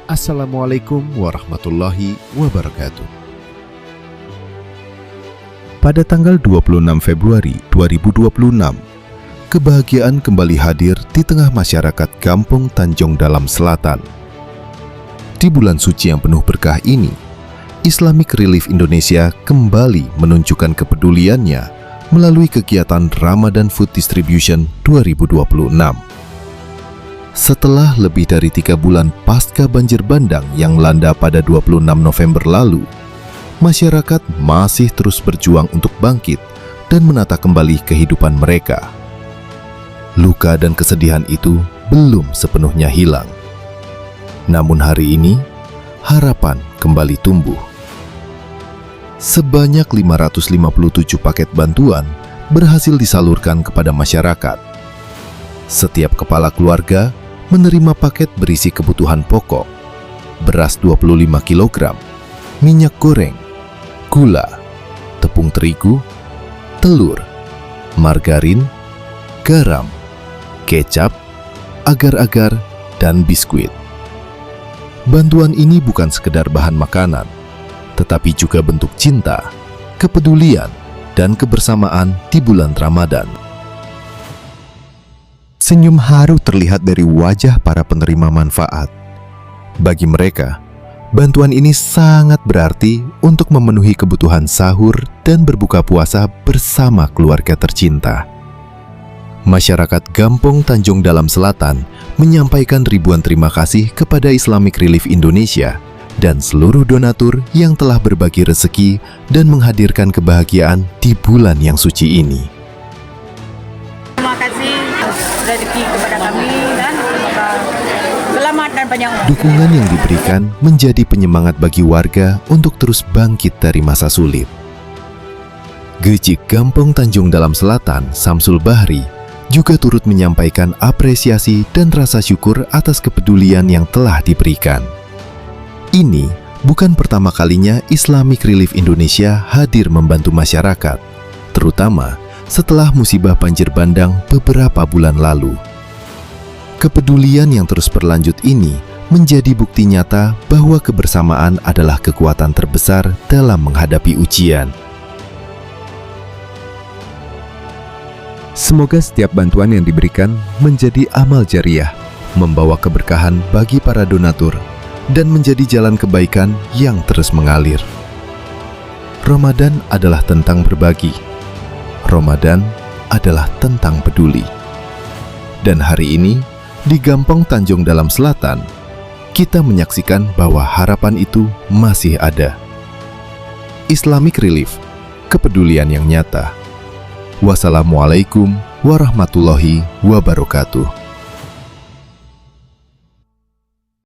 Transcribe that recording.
Assalamualaikum warahmatullahi wabarakatuh. Pada tanggal 26 Februari 2026, kebahagiaan kembali hadir di tengah masyarakat Gampong Tanjung Dalam Selatan. Di bulan suci yang penuh berkah ini, Islamic Relief Indonesia kembali menunjukkan kepeduliannya melalui kegiatan Ramadan Food Distribution 2026. Setelah lebih dari 3 bulan pasca banjir bandang yang melanda pada 26 November lalu, masyarakat masih terus berjuang untuk bangkit dan menata kembali kehidupan mereka. Luka dan kesedihan itu belum sepenuhnya hilang. Namun hari ini, harapan kembali tumbuh. Sebanyak 557 paket bantuan berhasil disalurkan kepada masyarakat. Setiap kepala keluarga menerima paket berisi kebutuhan pokok, beras 25 kg, minyak goreng, gula, tepung terigu, telur, margarin, garam, kecap, agar-agar, dan biskuit. Bantuan ini bukan sekedar bahan makanan, tetapi juga bentuk cinta, kepedulian, dan kebersamaan di bulan Ramadan. Senyum haru terlihat dari wajah para penerima manfaat. Bagi mereka, bantuan ini sangat berarti untuk memenuhi kebutuhan sahur dan berbuka puasa bersama keluarga tercinta. Masyarakat Gampong Tanjung Dalam Selatan menyampaikan ribuan terima kasih kepada Islamic Relief Indonesia dan seluruh donatur yang telah berbagi rezeki dan menghadirkan kebahagiaan di bulan yang suci ini. Terima kasih rezeki kepada kami dan semoga selamat dan panjang umur. Dukungan yang diberikan menjadi penyemangat bagi warga untuk terus bangkit dari masa sulit. Gejik Gampong Tanjung Dalam Selatan, Samsul Bahri, juga turut menyampaikan apresiasi dan rasa syukur atas kepedulian yang telah diberikan. Ini bukan pertama kalinya Islamic Relief Indonesia hadir membantu masyarakat, terutama setelah musibah banjir bandang beberapa bulan lalu. Kepedulian yang terus berlanjut ini menjadi bukti nyata bahwa kebersamaan adalah kekuatan terbesar dalam menghadapi ujian. Semoga setiap bantuan yang diberikan menjadi amal jariah, membawa keberkahan bagi para donatur, dan menjadi jalan kebaikan yang terus mengalir. Ramadan adalah tentang berbagi. Ramadan adalah tentang peduli. Dan hari ini, di Gampong Tanjung Dalam Selatan, kita menyaksikan bahwa harapan itu masih ada. Islamic Relief, kepedulian yang nyata. Wassalamualaikum warahmatullahi wabarakatuh.